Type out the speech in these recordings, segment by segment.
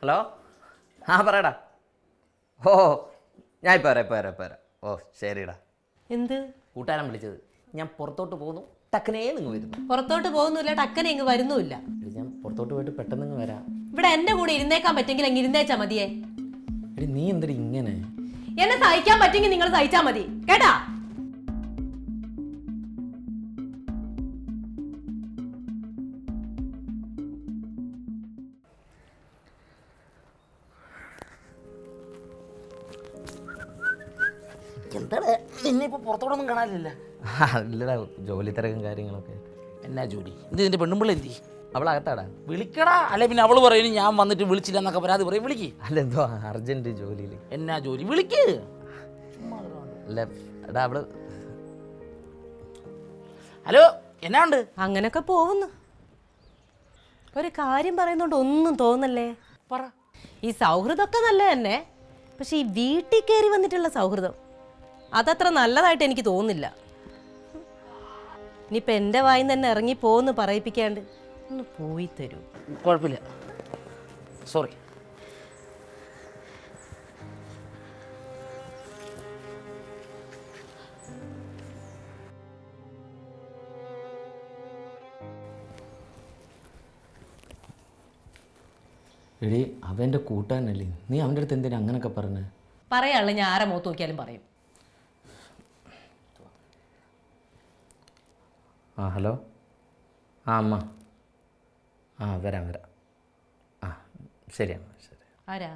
Hello, ആ പറയടാ. ഓ ഞാൻ ഇപ്പോൾ വരാം. ഓ ശരിടാ. എന്ത് കൂട്ടുകാരൻ വിളിച്ചത്. ഞാൻ പുറത്തോട്ട് പോകുന്നു, ടക്കനേ നിങ്ങൾ വരുന്നു. പുറത്തോട്ട് പോകുന്നില്ല, ടക്കനെ ഇങ്ങ് വരുന്നുമില്ല. ഞാൻ പുറത്തോട്ട് പോയിട്ട് പെട്ടെന്ന് ഇങ്ങ് വരാം. ഇവിടെ എന്റെ കൂടെ ഇരുന്നേക്കാൻ പറ്റെങ്കിൽ അങ്ങ് ഇരുന്നേച്ചാ മതിയേ. എടി നീ എന്തിനാ ഇങ്ങനെ? എന്നെ സഹിക്കാൻ പറ്റെങ്കിൽ നിങ്ങൾ സഹിച്ചാ മതി കേട്ടാ. എന്താണ് നിന്നെ ഇപ്പൊ പുറത്തോടൊന്നും കാണാനില്ല? ഇല്ലടാ, ജോലി തിരക്കും കാര്യങ്ങളൊക്കെ. എന്നാ ജോലി? എന്ത് നിന്റെ പെണ്ണുമ്പിള്ള എന്തി? അവളകത്താടാ. വിളിക്കടാ. അല്ലെ പിന്നെ അവള് പറയുന്നു ഞാൻ വന്നിട്ട് വിളിച്ചില്ല എന്നൊക്കെ പരാതി പറയും. വിളിക്ക്. അല്ല എന്തോ അർജന്റ് ജോലിയിൽ. എന്നാ ജോലി? വിളിക്ക്. അല്ല എടാ അവള്. ഹലോ, എന്നാ ഉണ്ട്? അങ്ങനൊക്കെ പോകുന്നു. ഒരു കാര്യം പറയുന്നോണ്ട് ഒന്നും തോന്നല്ലേ. പറ. ഈ സൗഹൃദമൊക്കെ നല്ല തന്നെ, പക്ഷെ ഈ വീട്ടിൽ കയറി വന്നിട്ടുള്ള സൗഹൃദം അതത്ര നല്ലതായിട്ട് എനിക്ക് തോന്നുന്നില്ല. ഇനിയിപ്പോൾ എൻ്റെ വായിൽ തന്നെ ഇറങ്ങി പോകുന്നു പറയിപ്പിക്കാണ്ട് ഒന്ന് പോയി തരൂ. കുഴപ്പമില്ല, സോറി. എടി അവൻ്റെ കൂട്ടുകാരനല്ലേ, നീ അവൻ്റെ അടുത്ത് എന്തിനാ അങ്ങനെയൊക്കെ പറഞ്ഞേ? പറയാനുള്ള ഞാൻ ആരെ മുഖത്ത് നോക്കിയാലും പറയും. ആ ഹലോ, ആ അമ്മ, ആ വരാം. ആ ശരി അമ്മ, ശരി. ആരാ?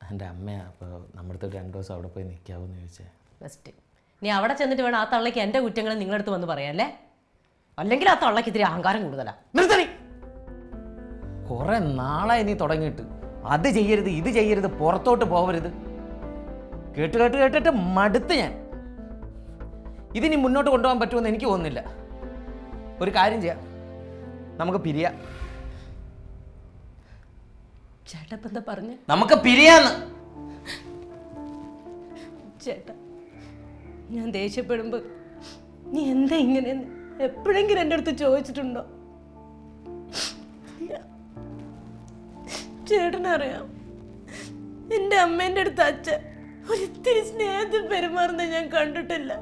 എൻ്റെ അമ്മയാണ്. അപ്പോൾ നമ്മുടെ അടുത്ത് 2 ദിവസം അവിടെ പോയി നിൽക്കാവൂന്ന് ചോദിച്ചേ. ബെസ്റ്റ്. നീ അവിടെ ചെന്നിട്ട് വേണം ആ തള്ളയ്ക്ക് എൻ്റെ കുറ്റങ്ങൾ നിങ്ങളടുത്ത് വന്ന് പറയാല്ലേ. അല്ലെങ്കിൽ ആ തള്ളയ്ക്ക് ഇത്തിരി അഹങ്കാരം കൂടുതലാ. നിർത്തണി. കുറേ നാളായി നീ തുടങ്ങിയിട്ട് അത് ചെയ്യരുത് ഇത് ചെയ്യരുത് പുറത്തോട്ട് പോകരുത്. കേട്ടിട്ട് മടുത്ത് ഞാൻ. ഇതിനി മുന്നോട്ട് കൊണ്ടുപോകാൻ പറ്റുമെന്ന് എനിക്ക് തോന്നുന്നില്ല. ഒരു കാര്യം ചെയ്യാം, നമുക്ക് പിരിയാം. ചേട്ടാ ഇപ്പം എന്താ പറഞ്ഞേ? നമുക്ക് പിരിയാന്ന്. ചേട്ടാ ഞാൻ ദേഷ്യപ്പെടുമ്പോൾ നീ എന്താ ഇങ്ങനെ എപ്പോഴെങ്കിലും എൻ്റെ അടുത്ത് ചോദിച്ചിട്ടുണ്ടോ? ചേട്ടനറിയാം, എൻ്റെ അമ്മേൻ്റെ അടുത്ത് അച്ഛൻ ഒരിത്തിരി സ്നേഹത്തിൽ പെരുമാറുന്ന ഞാൻ കണ്ടിട്ടില്ല.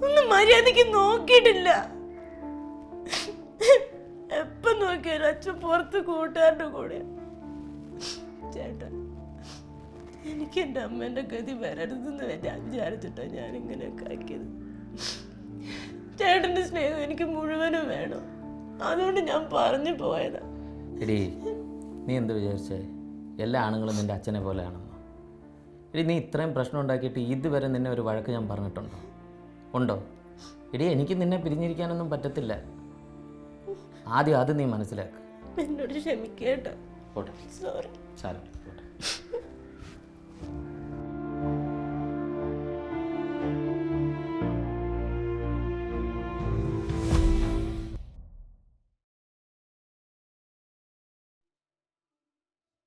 ഒന്നും മര്യാദയ്ക്ക് നോക്കിയിട്ടില്ല. എപ്പം നോക്കിയാലും അച്ഛൻ പുറത്ത് കൂട്ടുകാരുടെ കൂടെ. ചേട്ടാ എനിക്ക് എൻ്റെ അമ്മേൻ്റെ ഗതി വരരുതെന്ന് ഞാൻ വിചാരിച്ചിട്ടാ ഞാൻ ഇങ്ങനെയൊക്കെ ആക്കിയത്. ചേട്ടൻ്റെ സ്നേഹം എനിക്ക് മുഴുവനും വേണം, അതുകൊണ്ട് ഞാൻ പറഞ്ഞു പോയതാ. എടി നീ എന്ത് വിചാരിച്ചേ എല്ലാ ആണുങ്ങളും നിൻ്റെ അച്ഛനെ പോലെയാണെന്നോ? എടി നീ ഇത്രയും പ്രശ്നം ഉണ്ടാക്കിയിട്ട് ഇതുവരെ നിന്നെ ഒരു വഴക്ക് ഞാൻ പറഞ്ഞിട്ടുണ്ടോ? ഉണ്ടോ? എടി എനിക്ക് നിന്നെ പിരിഞ്ഞിരിക്കാനൊന്നും പറ്റത്തില്ല. ആദ്യം അത് നീ മനസ്സിലാക്കുക. എന്നോട് ക്ഷമിക്കേട്ടോ. പോട്ടെ, സോറി. സാരം.